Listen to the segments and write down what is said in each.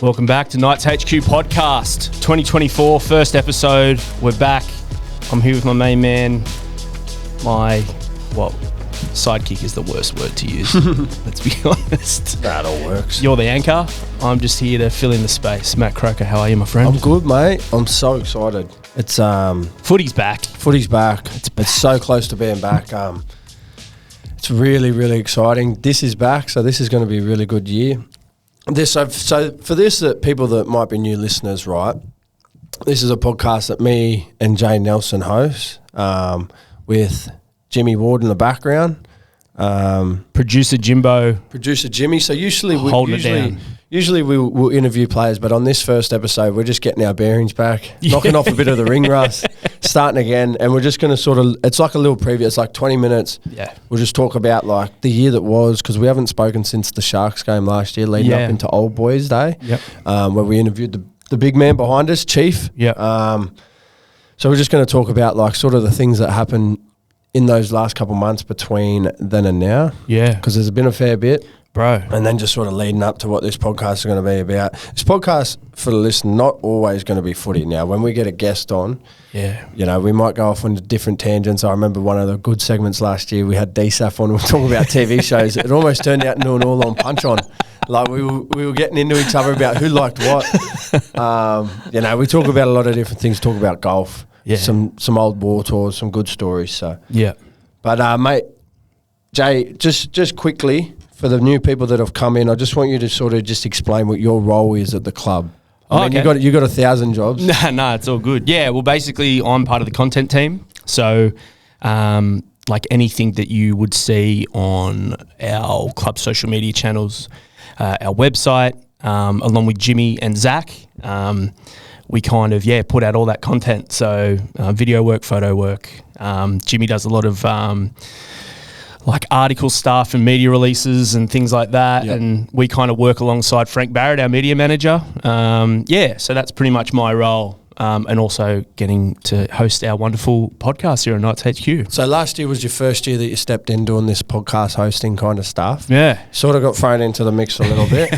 Welcome back to Knights HQ Podcast 2024, first episode. We're back. I'm here with my main man. Sidekick is the worst word to use. Let's be honest. That all works. You're the anchor. I'm just here to fill in the space. Mat Croker, how are you, my friend? I'm good, mate. I'm so excited. It's Footy's back. Footy's back. It's so close to being back. It's really, really exciting. This is back, so this is going to be a really good year. So for this, people that might be new listeners, right? This is a podcast that me and Jae Nelson host with Jimmy Ward in the background. Producer Jimbo. Producer Jimmy. So usually down. we'll interview players, but on this first episode, we're just getting our bearings back, knocking off a bit of the ring rust, starting again, and we're just going to it's like a little preview. It's like 20 minutes. Yeah. We'll just talk about like the year that was, because we haven't spoken since the Sharks game last year, leading up into Old Boys Day, where we interviewed the big man behind us, Chief. Yeah. So we're just going to talk about like sort of the things that happened in those last couple months between then and now. Yeah. Because there's been a fair bit. Bro. And then just sort of leading up to what this podcast is going to be about. This podcast, for the listener, not always going to be footy. Now, when we get a guest on, we might go off on different tangents. I remember one of the good segments last year, we had DSAF on, we were talking about TV shows. It almost turned out into an all-on punch-on. Like, we were getting into each other about who liked what. We talk about a lot of different things, talk about golf, some old war tours, some good stories. So But, mate, Jay, just quickly, for the new people that have come in, I just want you to sort of just explain what your role is at the club. I mean, you got 1,000 jobs. No, it's all good. Yeah, well, basically, I'm part of the content team. So, like anything that you would see on our club social media channels, our website, along with Jimmy and Zach, we kind of, put out all that content. So, video work, photo work. Jimmy does a lot of like article stuff and media releases and things like that. Yep. And we kind of work alongside Frank Barrett, our media manager. So that's pretty much my role. And also getting to host our wonderful podcast here at Knights HQ. So last year was your first year that you stepped in doing this podcast hosting kind of stuff. Yeah. Sort of got thrown into the mix a little bit.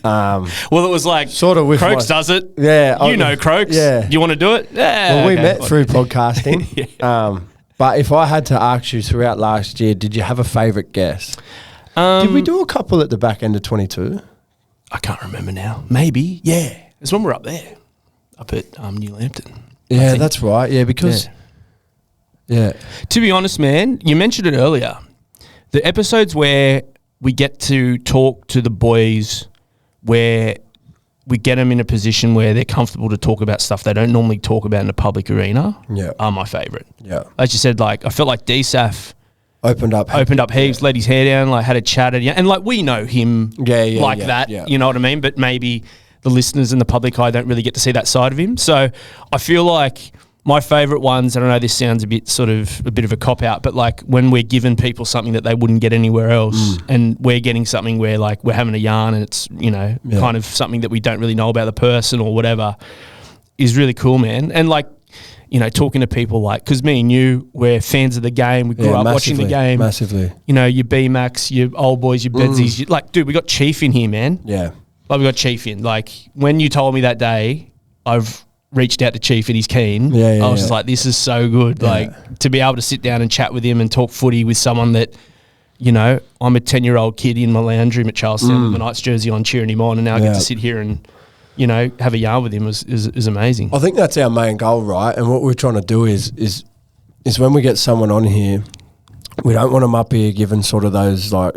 Well, it was like, sort of with Croaks does it. Yeah. You know Croaks. Yeah. You want to do it? Yeah. Well, we met through podcasting. But if I had to ask you throughout last year, did you have a favourite guest? Did we do a couple at the back end of 22? I can't remember now. Maybe. Yeah. It's when we're up there. Up at New Lambton. Yeah, that's right. Yeah, because... Yeah. To be honest, man, you mentioned it earlier. The episodes where we get to talk to the boys, where we get them in a position where they're comfortable to talk about stuff they don't normally talk about in a public arena, are my favourite. Yeah. As you said, like, I felt like DSAF opened up heaps, let his hair down, like had a chat at you. And like, we know him that, you know what I mean? But maybe the listeners and the public eye don't really get to see that side of him. So I feel like my favourite ones, and I know this sounds a bit of a cop-out, but like when we're giving people something that they wouldn't get anywhere else, and we're getting something where like we're having a yarn and it's, kind of something that we don't really know about the person or whatever, is really cool, man. And like, talking to people like, because me and you, we're fans of the game. We grew up watching the game. Massively. Your B-Max, your old boys, your Bedsies. Like, dude, we got Chief in here, man. Yeah. Like, we got Chief in. Like, when you told me that day, I've reached out to Chief and he's keen. I was just like, this is so good. Yeah. Like, to be able to sit down and chat with him and talk footy with someone that, I'm a 10-year-old kid in my lounge room at Charlestown with the Knights jersey on, cheering him on, and now I get to sit here and, have a yarn with him is amazing. I think that's our main goal, right? And what we're trying to do is when we get someone on here, we don't want them up here giving sort of those like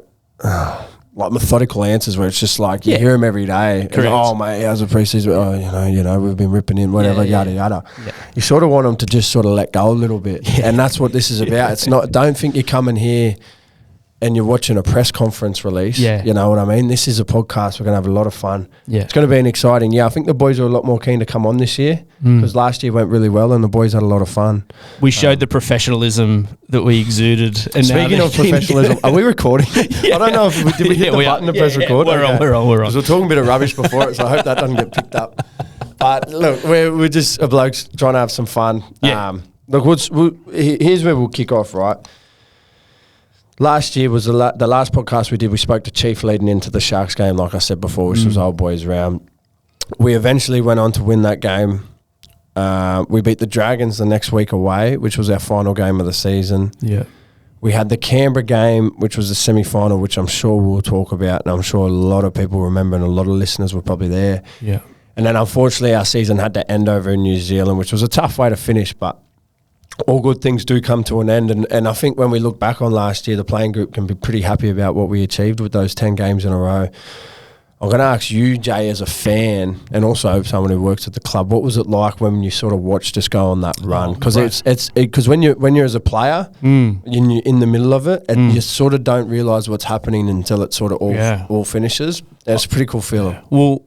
methodical answers where it's just like you hear them every day. Correct. Oh mate, how's the preseason? Oh, we've been ripping in whatever, yada yada. Yeah. You sort of want them to just sort of let go a little bit, and that's what this is about. It's not. Don't think you're coming here and you're watching a press conference release. Yeah. You know what I mean? This is a podcast. We're going to have a lot of fun. Yeah. It's going to be an exciting year. I think the boys are a lot more keen to come on this year because last year went really well and the boys had a lot of fun. We showed the professionalism that we exuded. And speaking of professionalism, are we recording? I don't know if did we hit the button to press record? We're on. Because we're talking a bit of rubbish before it, so I hope that doesn't get picked up. But look, we're just a blokes trying to have some fun. Yeah. Here's where we'll kick off, right? Last year was the last podcast we did. We spoke to Chief leading into the Sharks game, like I said before, which was old boys round. We eventually went on to win that game. We beat the Dragons the next week away, which was our final game of the season. Yeah. We had the Canberra game, which was the semi-final, which I'm sure we'll talk about, and I'm sure a lot of people remember, and a lot of listeners were probably there. Yeah. And then, unfortunately, our season had to end over in New Zealand, which was a tough way to finish, but all good things do come to an end. And I think when we look back on last year, the playing group can be pretty happy about what we achieved with those 10 games in a row. I'm going to ask you, Jay, as a fan and also someone who works at the club, what was it like when you sort of watched us go on that run? Because because when you're as a player, in the middle of it, and you sort of don't realise what's happening until it sort of all finishes. And it's a pretty cool feeling. Yeah. Well,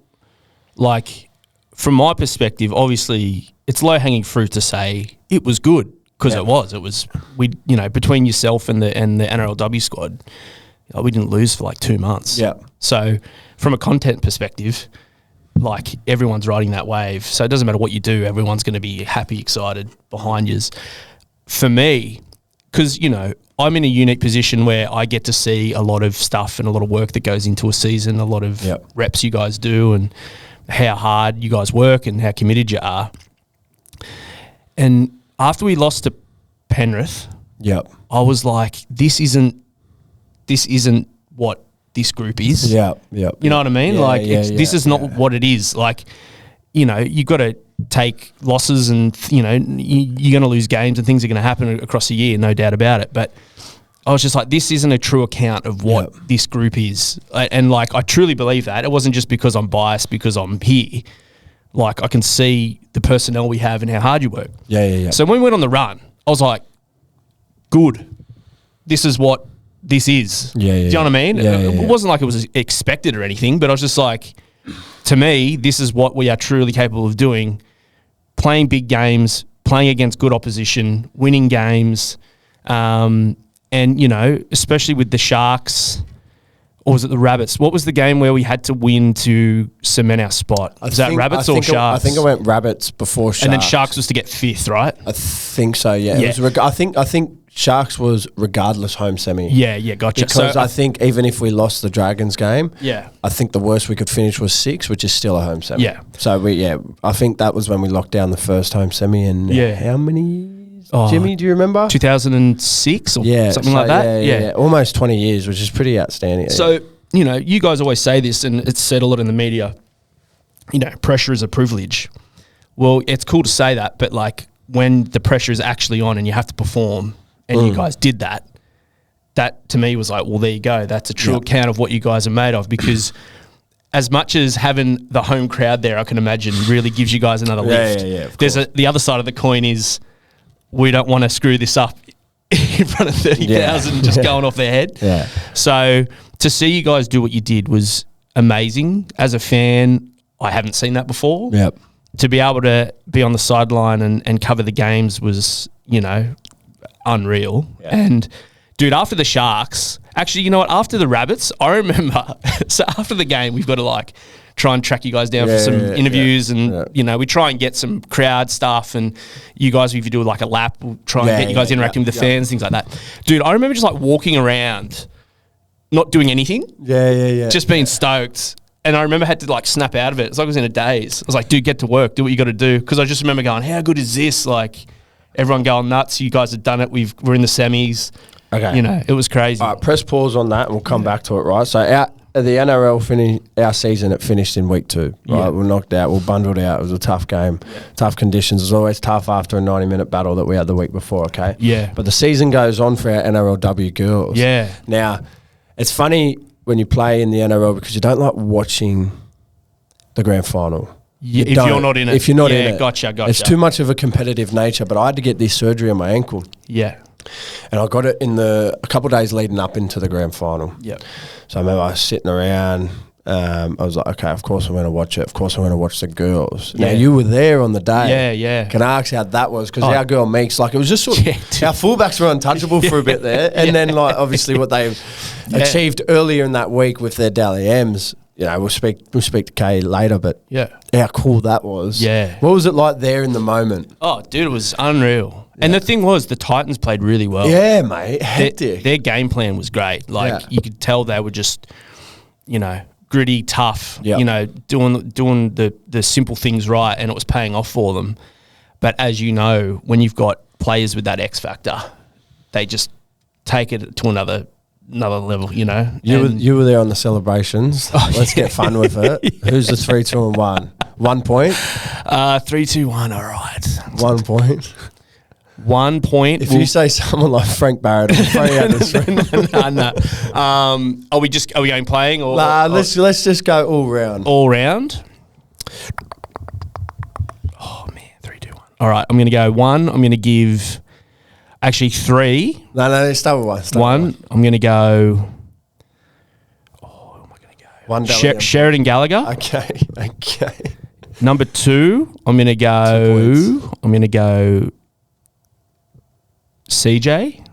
like from my perspective, obviously it's low hanging fruit to say it was good because it was between yourself and the NRLW squad, we didn't lose for like 2 months. Yeah. So from a content perspective, like everyone's riding that wave. So it doesn't matter what you do, everyone's going to be happy, excited behind you. For me, because, I'm in a unique position where I get to see a lot of stuff and a lot of work that goes into a season, a lot of reps you guys do and how hard you guys work and how committed you are. And after we lost to Penrith, I was like, this isn't what this group is. You know what I mean? This is not what it is. Like, you've got to take losses and, you're going to lose games and things are going to happen across the year, no doubt about it. But I was just like, this isn't a true account of what this group is. And, like, I truly believe that. It wasn't just because I'm biased because I'm here. Like, I can see the personnel we have and how hard you work. So when we went on the run, I was like, good. This is what this is. Do you know what I mean? It wasn't like it was expected or anything, but I was just like, to me, this is what we are truly capable of doing. Playing big games, playing against good opposition, winning games, and, especially with the Sharks, or was it the Rabbits? What was the game where we had to win to cement our spot? Was that Rabbits or Sharks? I think I went Rabbits before Sharks. And then Sharks was to get 5th, right? I think so, yeah. It was I think Sharks was regardless home semi. Yeah, gotcha. Because I think even if we lost the Dragons game, I think the worst we could finish was 6, which is still a home semi. Yeah. So I think that was when we locked down the first home semi. And how many years? Jimmy, do you remember? 2006 or something like that? Yeah, almost 20 years, which is pretty outstanding. So, you guys always say this, and it's said a lot in the media, pressure is a privilege. Well, it's cool to say that, but like when the pressure is actually on and you have to perform, and you guys did that, that to me was like, well, there you go. That's a true account of what you guys are made of, because as much as having the home crowd there, I can imagine, really gives you guys another lift. There's the other side of the coin is we don't want to screw this up in front of 30,000 just going off their head. So to see you guys do what you did was amazing. As a fan, I haven't seen that before. To be able to be on the sideline and cover the games was, unreal. And dude, after the Sharks, actually, you know what? After the Rabbits, I remember. So after the game, we've got to like try and track you guys down for some interviews, and we try and get some crowd stuff. And you guys, if you do like a lap, we'll try and get you guys interacting with the fans, things like that. Dude, I remember just like walking around, not doing anything. Just being stoked. And I remember I had to like snap out of it. It's like I was in a daze. I was like, dude, get to work, do what you got to do. Because I just remember going, how good is this? Like, everyone going nuts. You guys have done it. We're in the semis. Okay. It was crazy. All right, press pause on that and we'll come back to it, right? So the NRL our season, it finished in week 2, right? We're knocked out. We're bundled out. It was a tough game, tough conditions. It was always tough after a 90-minute battle that we had the week before, okay? But the season goes on for our NRLW girls. Now, it's funny when you play in the NRL because you don't like watching the grand final. If you're not in it. If you're not in it. Gotcha. It's too much of a competitive nature, but I had to get this surgery on my ankle. And I got it a couple of days leading up into the grand final. So I remember I was sitting around. I was like, okay, of course I'm going to watch it. Of course I'm going to watch the girls. Now, you were there on the day. Can I ask how that was? Because our girl Meeks, like, it was just sort of, our fullbacks were untouchable for a bit there. And then, like, obviously what they achieved earlier in that week with their Dally M's, we'll speak to Kay later, but how cool that was. What was it like there in the moment? Oh, dude, it was unreal. And the thing was, the Titans played really well. Yeah, mate. Hectic. Their game plan was great. Like, you could tell they were just, gritty, tough, Yep. you know, doing the simple things right, and it was paying off for them. But as you know, when you've got players with that X factor, they just take it to another level, you know. You were there on the celebrations. Let's get fun with it. Yeah. Who's the 3, 2, and 1? 1 point? 3, 2, 1, all right. 1 point. 1 point. If you say someone like Frank Barrett, I'll throw you out the street. No. Are we going playing or? Nah, let's just go all round. All round. Oh man, 3, 2, 1. All right, I'm going to go 1. I'm going to give. Actually, 3. No, start with 1. One. I'm going to go. Oh, who am I going to go? 1 Sheridan Gallagher. Okay. Number 2. I'm going to go. I'm going to go. CJ.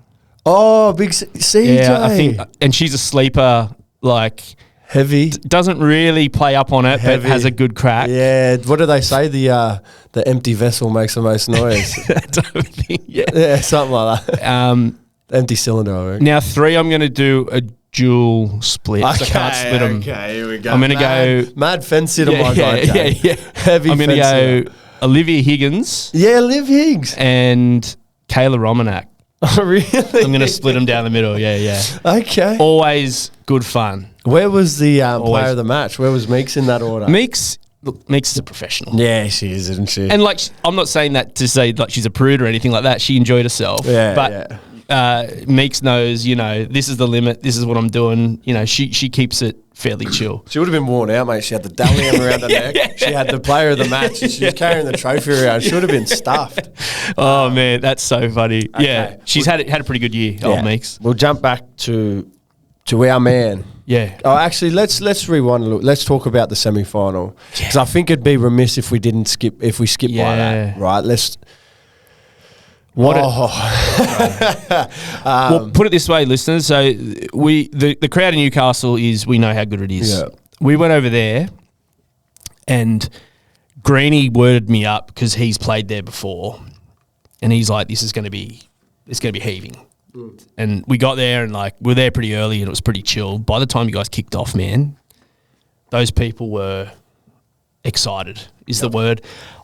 Oh, big CJ. Yeah, I think, and she's a sleeper. Like heavy. Doesn't really play up on it, but has a good crack. Yeah. What do they say? The empty vessel makes the most noise. Yeah, something like that. Empty cylinder, I reckon. Now 3, I'm going to do a dual split. Okay, so I can't split them. Okay, here we go. I'm going to go mad fence hitter, my guy. Yeah. Heavy. I'm going to go Olivia Higgins. Yeah, Liv Higgs and Kayla Romanak. Oh, really? I'm going to split them down the middle. Yeah. Okay. Always good fun. Where was the player of the match? Where was Meeks in that order? Meeks is a professional. Yeah, she is, isn't she? And like, I'm not saying that to say like she's a prude or anything like that. She enjoyed herself. Yeah, but Meeks knows, you know, this is the limit. This is what I'm doing. You know, she keeps it fairly chill. She would have been worn out, mate. She had the dalium around her neck. She had the player of the match. She was carrying the trophy around. She would have been stuffed. Oh man, that's so funny. Okay. Yeah, she's had a pretty good year. Old Meeks. We'll jump back to our man. Yeah. Oh, actually, let's rewind a little. Let's talk about the semi-final because I think it'd be remiss if we skip by that. Right? Let's. Well, put it this way, listeners. So the crowd in Newcastle we know how good it is. Yeah. We went over there, and Greeny worded me up because he's played there before, and he's like, "It's going to be heaving." And we got there, and like we're there pretty early, and it was pretty chill. By the time you guys kicked off, man, those people were excited. Is the word.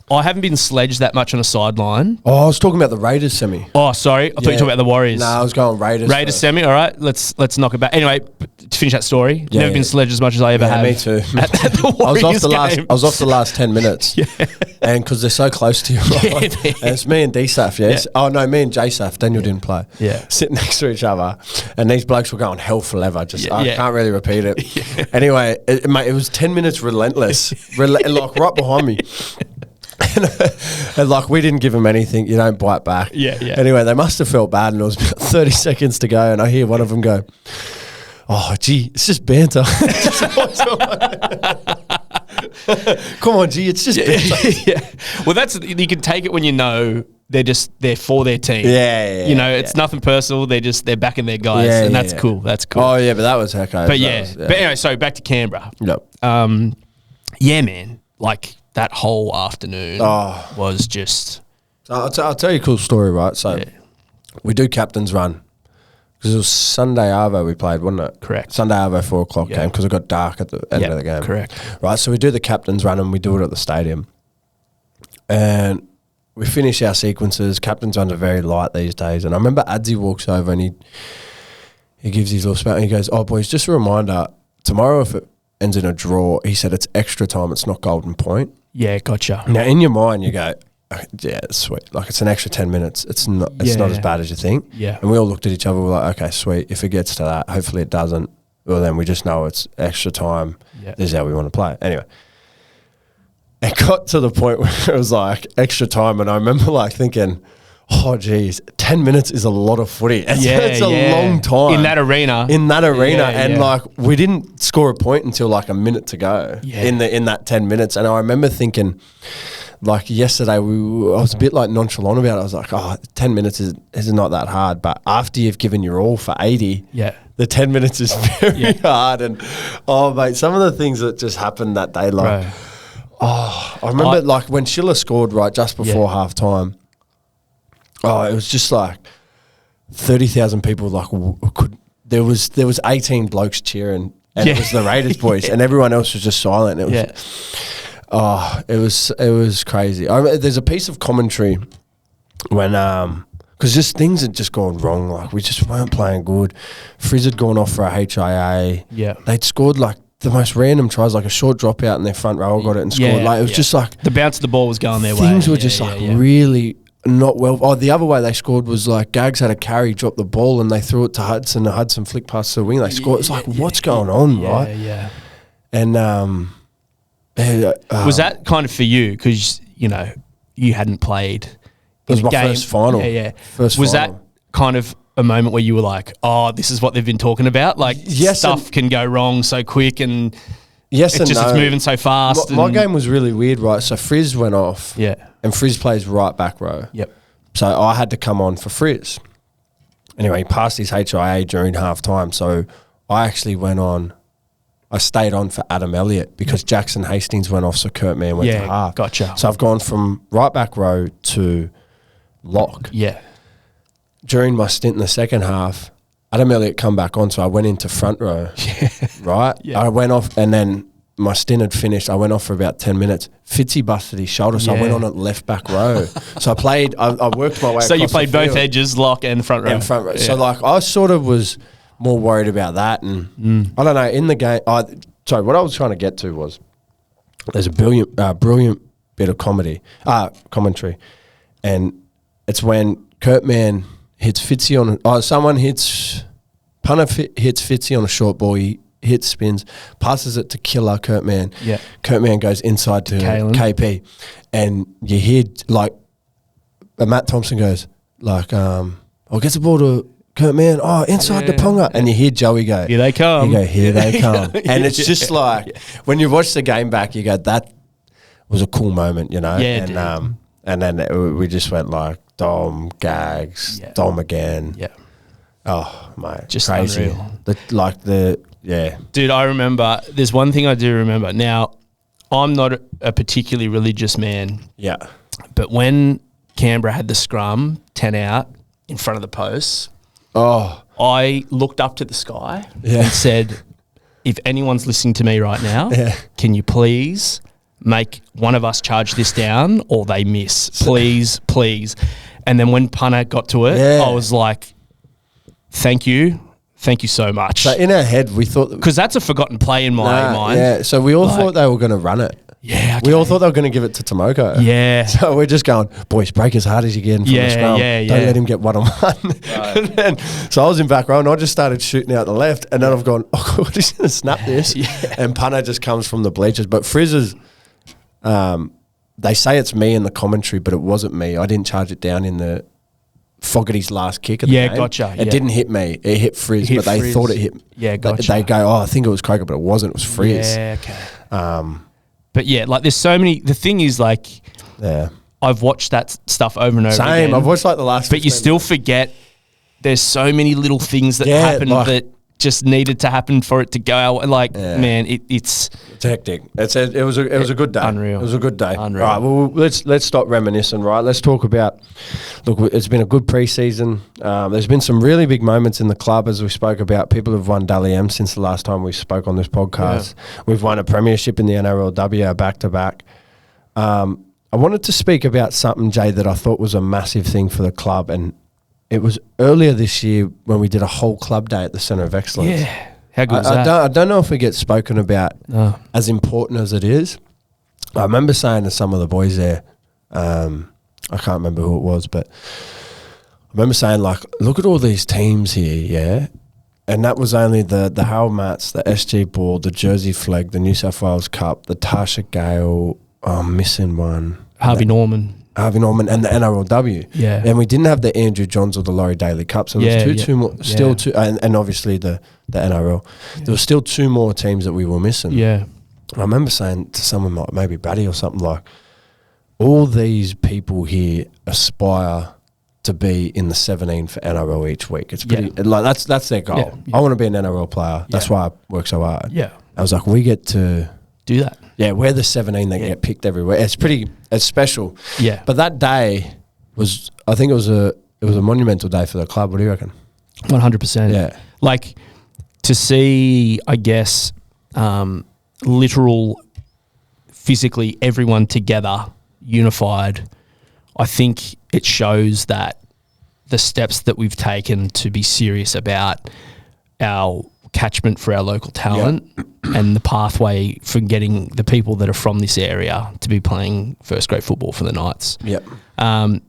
I haven't been sledged that much on a sideline. Oh, I was talking about the Raiders semi. Oh, sorry. I thought you were talking about the Warriors. No, I was going Raiders. Raiders semi. All right, let's knock it back. Anyway, to finish that story, never been sledged as much as I ever have. Me too. At the Warriors I was off the last 10 minutes. And because they're so close to you, right? And it's me and DSAF, yes? Yeah. Oh, no, me and JSAF. Daniel didn't play. Yeah. Sitting next to each other. And these blokes were going hell for leather. I can't really repeat it. Anyway, it was 10 minutes relentless. Like right behind me. And like we didn't give them anything, you don't bite back. Yeah. Anyway, they must have felt bad, and it was about 30 seconds to go, and I hear one of them go, "Oh, gee, it's just banter." Come on, gee, it's just banter. Yeah. Well, you can take it when you know they're for their team. Yeah. You know, it's nothing personal. They're backing their guys, and that's cool. That's cool. Oh yeah, but that was okay. But but anyway, so back to Canberra. Yep. Yeah, man, like. That whole afternoon was just... I'll tell you a cool story, right? So we do captain's run because it was Sunday Arvo we played, wasn't it? Correct. Sunday Arvo 4 o'clock game because it got dark at the end of the game. Correct. Right, so we do the captain's run and we do it at the stadium. And we finish our sequences. Captain's runs are very light these days. And I remember Adzi walks over and he gives his little spout and he goes, "Oh, boys, just a reminder, tomorrow if it ends in a draw," he said, "it's extra time, it's not golden point." Yeah, gotcha. Now, in your mind, you go, "Yeah, it's sweet. Like, it's an extra 10 minutes. It's not as bad as you think." Yeah. And we all looked at each other. We're like, "Okay, sweet. If it gets to that, hopefully it doesn't. Well, then we just know it's extra time. Yeah. This is how we want to play." Anyway, it got to the point where it was like extra time, and I remember like thinking, "Oh, geez, 10 minutes is a lot of footy. It's a long time. In that arena. And like we didn't score a point until like a minute to go in that 10 minutes. And I remember thinking, like yesterday, I was a bit like nonchalant about it. I was like, 10 minutes is not that hard. But after you've given your all for 80, the 10 minutes is very hard. And, mate, some of the things that just happened that day, like, I remember like when Schiller scored right just before half time. Oh, it was just like 30,000 people. Like there was 18 blokes cheering and it was the Raiders boys, and everyone else was just silent. It was, it was crazy. There's a piece of commentary when because just things had just gone wrong. Like we just weren't playing good. Frizz had gone off for a HIA. Yeah, they'd scored like the most random tries, like a short drop out, and their front row got it and scored. Like it was just like the bounce of the ball was going their way. Things were just really not well. Oh, the other way they scored was like Gags had a carry, dropped the ball, and they threw it to Hudson. And Hudson flicked past the wing. They scored. It's like what's going on, right? Yeah. And was that kind of for you because you hadn't played? It was my first final. Was that kind of a moment where you were like, oh, this is what they've been talking about? Like, stuff can go wrong so quick and it's moving so fast. My game was really weird, right? So Frizz went off. Yeah. And Frizz plays right back row. Yep. So I had to come on for Frizz. Anyway, he passed his HIA during half time. So I actually went on. I stayed on for Adam Elliott because Jackson Hastings went off, so Kurt Mann went to half. Gotcha. So I've gone from right back row to lock. Yeah. During my stint in the second half, Adam Elliott come back on, so I went into front row. Right? Yeah. I went off, and then my stint had finished. I went off for about 10 minutes. Fitzy busted his shoulder, so I went on at left back row. So I worked my way So you played both field. edges, lock and front row. And front row. Yeah. So like I sort of was more worried about that, and I don't know, in the game, sorry, what I was trying to get to was there's a brilliant bit of commentary, and it's when Kurt Mann hits Fitzy on, punter hits Fitzy on a short ball, he hits, spins, passes it to killer Kurt Mann. Yeah. Kurt Mann goes inside to KP, and you hear like Matt Thompson goes like, gets the ball to Kurt Mann, inside the ponga. And you hear Joey go, here they come. You go, here they come. And it's just like, when you watch the game back, you go, that was a cool moment, Yeah, and then we just went like, Dom, Gags, Dom again. Yeah. Oh, mate. Just crazy. Unreal. Dude, I remember, there's one thing I do remember. Now, I'm not a particularly religious man. Yeah. But when Canberra had the scrum, 10 out, in front of the posts, I looked up to the sky and said, if anyone's listening to me right now, can you please make one of us charge this down or they miss? Please, please. And then when punter got to it, I was like, thank you so much. So in our head, we thought... Because that's a forgotten play in my mind. Yeah, so we all thought they were going to run it. Yeah, okay. We all thought they were going to give it to Tomoko. Yeah. So we're just going, boys, break as hard as you can from the scrum. Don't let him get one-on-one. So I was in back row and I just started shooting out the left, and then I've gone, God, he's going to snap this. And punter just comes from the bleachers. But Frizz's, they say it's me in the commentary, but it wasn't me. I didn't charge it down in the Fogarty's last kick of the game. Gotcha. It didn't hit me. It hit Frizz, but they thought it hit. Yeah, gotcha. They go, I think it was Croker, but it wasn't. It was Frizz. Yeah, okay. But yeah, like there's so many. The thing is, like, I've watched that stuff over and over again. Same. I've watched like the last. But you still forget. There's so many little things that happen that just needed to happen for it to go out. Like, man, it's hectic. It was a good day. Unreal. It was a good day. Unreal. All right. Well, let's stop reminiscing. Right. Let's talk about. Look, it's been a good preseason. There's been some really big moments in the club, as we spoke about. People have won Dally M since the last time we spoke on this podcast. Yeah. We've won a premiership in the NRLW back to back. I wanted to speak about something, Jay, that I thought was a massive thing for the club, and it was earlier this year when we did a whole club day at the Centre of Excellence. Yeah. How good was that? I don't know if it gets spoken about as important as it is. I remember saying to some of the boys there, I can't remember who it was, but I remember saying, like, look at all these teams here, yeah? And that was only the Harold Mats, the SG Ball, the Jersey Flag, the New South Wales Cup, the Tasha Gale, I'm missing one. Harvey Norman, and the NRLW. Yeah. And we didn't have the Andrew Johns or the Laurie Daly Cup, so there was two more, still two, and obviously the NRL. Yeah. There was still two more teams that we were missing. Yeah. And I remember saying to someone like maybe Batty or something like, all these people here aspire to be in the 17 for NRL each week. It's pretty like that's their goal. Yeah. I want to be an NRL player. That's why I work so hard. Yeah. I was like, we get to do that. Yeah, we're the 17 that get picked everywhere. It's special. Yeah. But that day was, I think it was a monumental day for the club. What do you reckon? 100%. Yeah. Like, to see, I guess, literal, physically everyone together, unified, I think it shows that the steps that we've taken to be serious about our catchment for our local talent and the pathway for getting the people that are from this area to be playing first grade football for the Knights.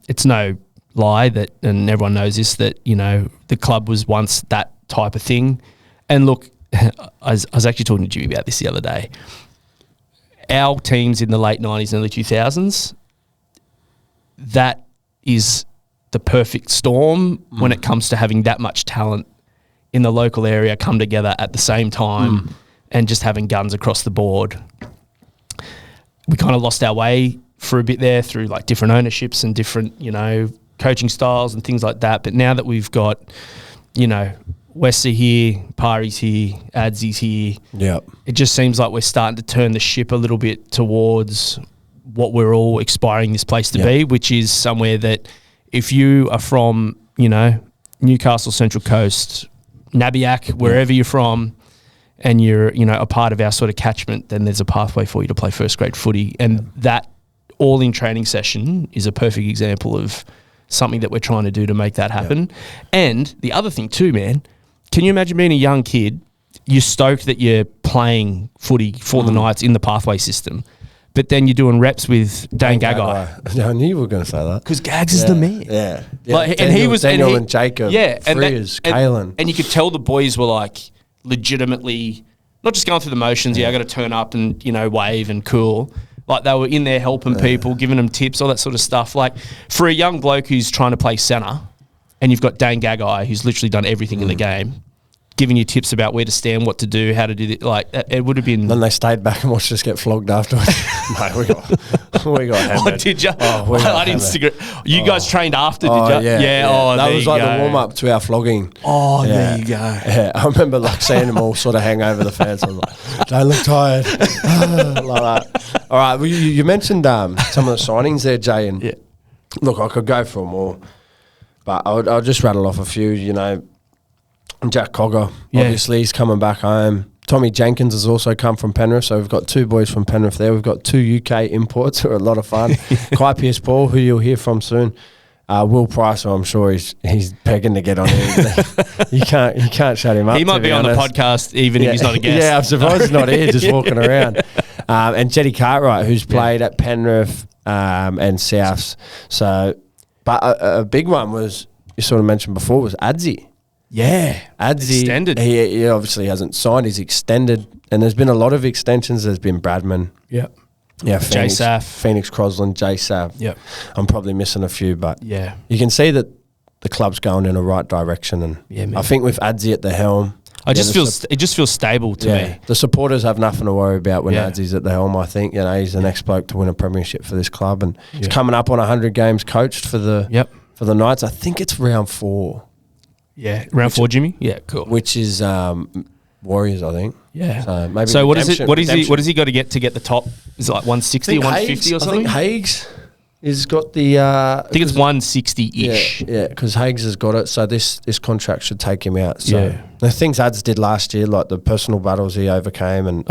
It's no lie that, and everyone knows this, that, you know, the club was once that type of thing. And look, I was actually talking to Jimmy about this the other day. Our teams in the late 90s and early 2000s, that is the perfect storm when it comes to having that much talent in the local area come together at the same time and just having guns across the board. We kind of lost our way for a bit there through like different ownerships and different, you know, coaching styles and things like that. But now that we've got, you know, Westy here, Pari's here, Adsy's here, it just seems like we're starting to turn the ship a little bit towards what we're all aspiring this place to be, which is somewhere that if you are from, you know, Newcastle Central Coast, Nabiac, wherever you're from, and you're, you know, a part of our sort of catchment, then there's a pathway for you to play first grade footy. And that all-in training session is a perfect example of something that we're trying to do to make that happen. And the other thing too, man, can you imagine being a young kid, you're stoked that you're playing footy for the Knights in the pathway system, but then you're doing reps with Dane Gagai. I knew you were going to say that. Because Gags is the man. Yeah. Like, Daniel, and he was... Daniel and Jacob, Frears, Kalen. And you could tell the boys were like legitimately, not just going through the motions, I got to turn up and, you know, wave and cool. Like they were in there helping people, giving them tips, all that sort of stuff. Like for a young bloke who's trying to play centre and you've got Dane Gagai who's literally done everything in the game, giving you tips about where to stand, what to do, how to do it. Like it would have been. Then they stayed back and watched us get flogged afterwards. No, we got hammered. Oh, did you? I didn't stick it. You guys trained after, did you? Yeah. Oh, that was like the warm up to our flogging. Oh, there you go. Yeah, I remember like seeing them all sort of hang over the fence. I was like, don't look tired. Like that. All right, well, you mentioned some of the signings there, Jay, and look, I could go for them all, but I'll just rattle off a few. You know. Jack Cogger, obviously, he's coming back home. Tommy Jenkins has also come from Penrith, so we've got two boys from Penrith there. We've got two UK imports who are a lot of fun. Kai Pearce-Paul, who you'll hear from soon. Will Price, who I'm sure he's begging to get on here. You can't shut him up. He might be on the podcast even if he's not a guest. Yeah, I'm surprised he's not here, just walking around. And Jetty Cartwright, who's played at Penrith and Souths. So, but a big one was, you sort of mentioned before, was Adsy. Yeah, Adsy, extended. He obviously hasn't signed. He's extended, and there's been a lot of extensions. There's been Bradman. Yeah, Phoenix Crosland, Jae. Yep. I'm probably missing a few, but you can see that the club's going in the right direction. And I think with Adsy at the helm, it just feels stable to me. The supporters have nothing to worry about when Adsy's at the helm. I think he's the next bloke to win a premiership for this club, and he's coming up on 100 games coached for the Knights. I think it's round 4. Yeah, round 4, Jimmy. Yeah, cool. Which is Warriors, I think. Yeah. So maybe. So what is he got to get the top? Is it like 160 or 150 or something? I think Hagues has got the. I think it's 160-ish. Yeah, because Hagues has got it. So this contract should take him out. So the things Ads did last year, like the personal battles he overcame, and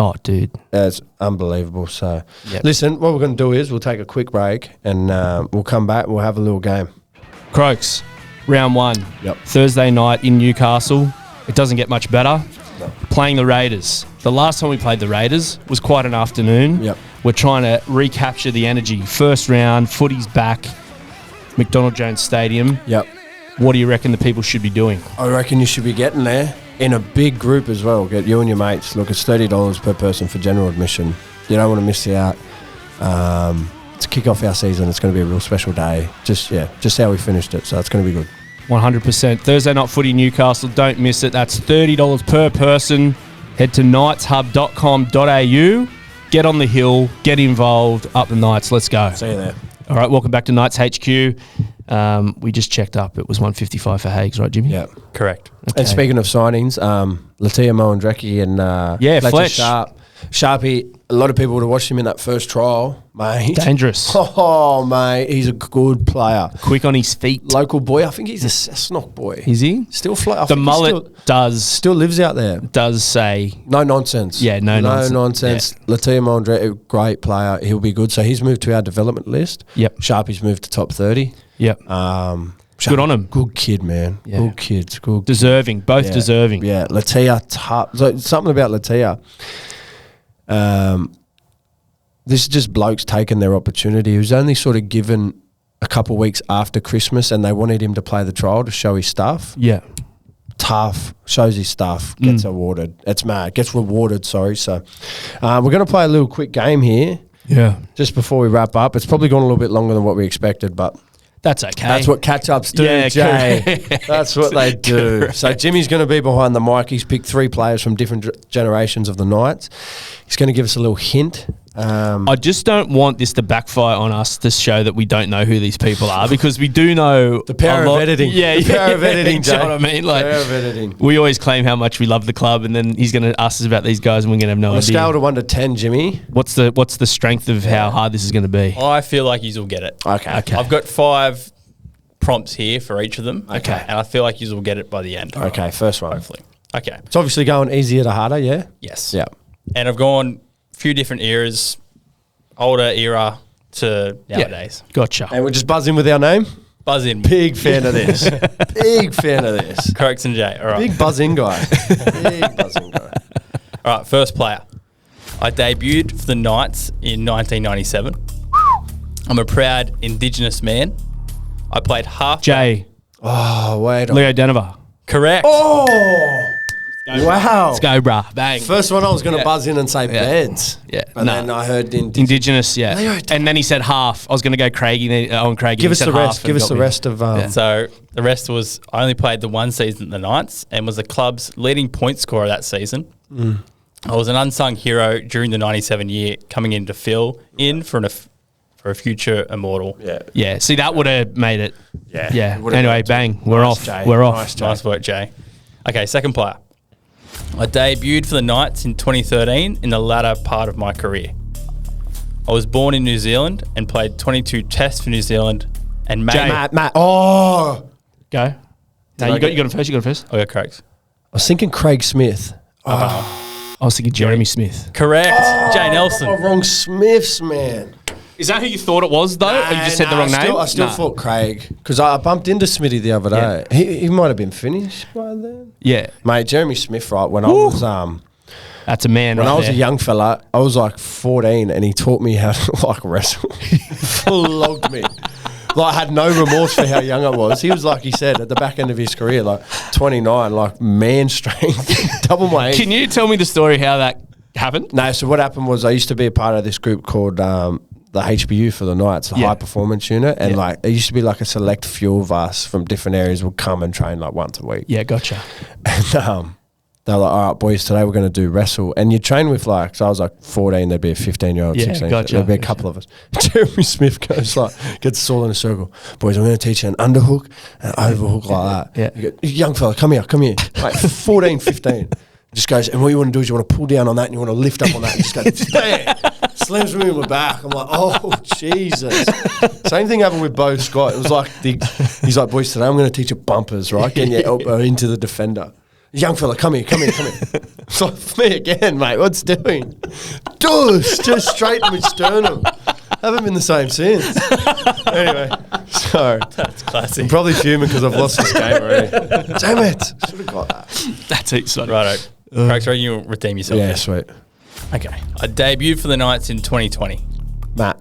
it's unbelievable. So listen, what we're going to do is we'll take a quick break and we'll come back. We'll have a little game. Croaks. Round 1, Thursday night in Newcastle. It doesn't get much better. No. Playing the Raiders. The last time we played the Raiders was quite an afternoon. Yep. We're trying to recapture the energy. First round, footy's back, McDonald Jones Stadium. Yep. What do you reckon the people should be doing? I reckon you should be getting there in a big group as well. Get you and your mates. Look, it's $30 per person for general admission. You don't want to miss out. To kick off our season, it's going to be a real special day. Just how we finished it, so it's going to be good. 100%. Thursday night footy Newcastle, don't miss it. That's $30 per person. Head to knightshub.com.au. Get on the hill, get involved, up the Knights. Let's go. See you there. All right, welcome back to Knights HQ. We just checked up. It was 155 for Hagues, right, Jimmy? Yeah. Correct. Okay. And speaking of signings, Latia Moendrecki and Fletch. Sharpie, a lot of people would have watched him in that first trial, mate. Dangerous. Oh, mate, he's a good player. Quick on his feet. Local boy. I think he's a Cessnock boy. Is he? Still float. The mullet still lives out there. does say No nonsense. Yeah, no nonsense. Yeah. Latia Mondre, great player. He'll be good. So he's moved to our development list. Yep. Sharpie's moved to top 30. Yep. Good on him. Good kid, man. Yeah. Good kids. Good. Deserving. Both deserving. Yeah. Latia, tough. So something about Latia. This is just blokes taking their opportunity. He was only sort of given a couple of weeks after Christmas and they wanted him to play the trial to show his stuff. Yeah. Tough, shows his stuff, gets awarded. It's mad. Gets rewarded, sorry. So we're going to play a little quick game here. Yeah. Just before we wrap up. It's probably gone a little bit longer than what we expected, but that's okay. that's what catch-ups do, Jay. That's what they do. Correct. So Jimmy's going to be behind the mic. He's picked 3 players from different generations of the Knights. He's going to give us a little hint. I just don't want this to backfire on us to show that we don't know who these people are, because we do know The power of editing. Yeah, The power of editing, Do you know Jay. what I mean? Like, Power of editing. we always claim how much we love the club, and then he's going to ask us about these guys, and we're going to have no On a idea. scale to 1 to 10, Jimmy. What's the strength of how hard this is going to be? I feel like you will get it. Okay. I've got 5 prompts here for each of them. Okay. And I feel like you will get it by the end. Okay, first one. Hopefully. Okay. It's obviously going easier to harder, yeah? Yes. Yeah. And I've gone a few different eras, older era to nowadays. Gotcha. And we're just buzzing with our name? Buzz in. Big fan of this. Big fan of this. Corrects and Jay. All right. Big buzzing guy. Big buzzing guy. All right, first player. I debuted for the Knights in 1997. I'm a proud Indigenous man. I played half. Jay. Oh, wait. Leo Denver. Correct. Oh! Wow. Let's go, bruh. Bang. First one I was going to buzz in and say beds. Yeah. But then I heard Indigenous, yeah. Leo And then he said half. I was going to go Craigie on Craigie. Give He us said the half rest. and Give us got the me. rest of... So the rest was I only played the one season at the Knights and was the club's leading point scorer that season. I was an unsung hero during the 97 year, coming in to fill in for a future immortal. Yeah. Yeah. See, that would have made it. Yeah. Yeah. It would've Anyway, worked. bang. We're Nice, off. Jay. We're off. Nice, Jay. Nice work, Jay. Okay, second player. I debuted for the Knights in 2013 in the latter part of my career. I was born in New Zealand and played 22 tests for New Zealand and made... Jay. Matt. Oh! Go. No, I you get got him first. You got him first. I got correct. I was thinking Craig Smith. I was thinking Jeremy Smith. Correct. Jae Nelson. Oh, wrong Smiths, man. Is that who you thought it was, though? Or you just said the wrong name? I still thought Craig, because I bumped into Smitty the other day. He might have been finished by then. Yeah. Mate, Jeremy Smith, right, when I was That's a man when right I was there. a young fella, I was like 14 and he taught me how to like wrestle. He flogged me. Like, I had no remorse for how young I was. He was, like he said, at the back end of his career, like 29, like man strength, double my age. Can you tell me the story how that happened? No, so what happened was I used to be a part of this group called the HBU for the Knights, the Yeah. high performance unit, and Yeah. like it used to be like a select few of us from different areas would come and train like once a week. Yeah, gotcha. And they were like, all right, boys, today we're going to do wrestle. And you train with like, so I was like 14, there'd be a 15-year-old, Yeah, 16, gotcha. there'd be a couple of us. Jeremy Smith goes like, gets us all in a circle. Boys, I'm going to teach you an underhook, an overhook like that. Yeah. You go, young fella, come here. Like 14, 15. Just goes, and what you want to do is you want to pull down on that and you want to lift up on that and just go, bang! Slams me in my back. I'm like, oh, Jesus. Same thing happened with Bo Scott. It was like, he's like, boys, today I'm going to teach you bumpers, right? Getting your elbow into the defender. Young fella, come here. It's like, me again, mate. What's doing? Just straight in my sternum. Haven't been the same since. Anyway, so That's classic. I'm probably fuming because I've lost this game already. Damn it. Should have got that. That's exciting. Righto. Correct, right? You redeem yourself. Yeah, sweet. Okay. I debuted for the Knights in 2020. Matt.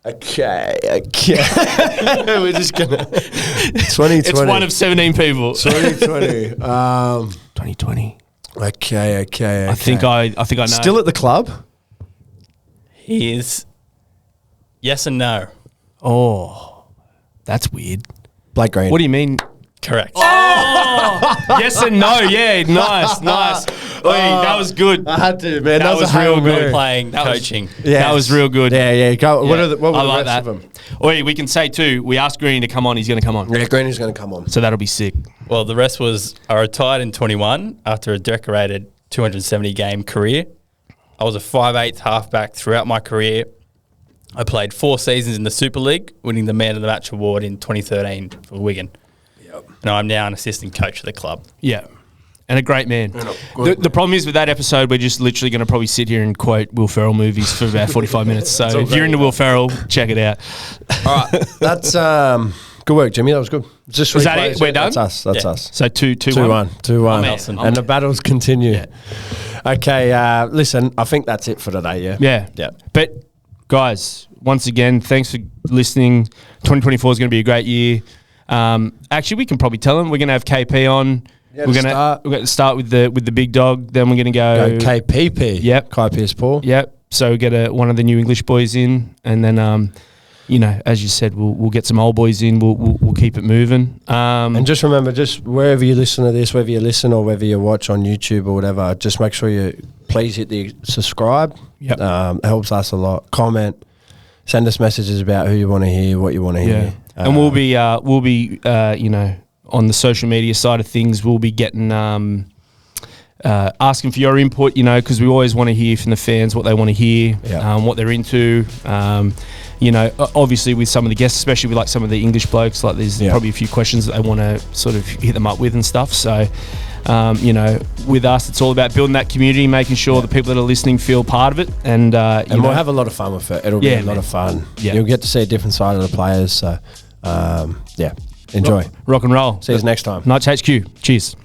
Okay. We're just going to... 2020. It's one of 17 people. 2020. 2020. Okay. I think I know. Still at the club? He is yes and no. Oh, that's weird. Blake Green. What do you mean? Correct. Yes and no. Yeah, nice. Oi, that was good. I had to, man. That That, was a Hail real good. Mary. Playing, That was- coaching. That was real good. Yeah. Go. What Yeah. were I the like rest that. of them? Oi, we can say too, we asked Greeny to come on, he's going to come on. Yeah, Greeny's going to come on. So that'll be sick. Well, the rest was I retired in 21 after a decorated 270 game career. I was a 5'8" halfback throughout my career. I played 4 seasons in the Super League, winning the Man of the Match award in 2013 for Wigan. Yep. And I'm now an assistant coach of the club. Yeah. And a great man. The problem is with that episode, we're just literally going to probably sit here and quote Will Ferrell movies for about 45 minutes. So if you're into Will Ferrell, check it out. All right. That's good work, Jimmy. That was good. Just is that it? We're done? That's us. So 2-1. And the battles continue. Yeah. Okay. Listen, I think that's it for today, yeah? Yeah. But, guys, once again, thanks for listening. 2024 is going to be a great year. Actually, we can probably tell them we're going to have KP on. Yeah, we're going to start with the big dog. Then we're going to go KPP. Yep. Kai Pierce-Paul. Yep. So we get one of the new English boys in, and then as you said, we'll get some old boys in. We'll keep it moving. And just remember, just wherever you listen to this, whether you listen or whether you watch on YouTube or whatever, just make sure you please hit the subscribe. Yep. It helps us a lot. Comment. Send us messages about who you want to hear, what you want to hear. And we'll be on the social media side of things, we'll be getting asking for your input, because we always want to hear from the fans what they want to hear, what they're into. Obviously with some of the guests, especially with like some of the English blokes, like there's probably a few questions that they want to sort of hit them up with and stuff. So, with us, it's all about building that community, making sure the people that are listening feel part of it. And we'll have a lot of fun with it. It'll be a lot of fun. Yeah. You'll get to see a different side of the players. So, enjoy. Rock and roll. See you next time. Knights HQ. Cheers.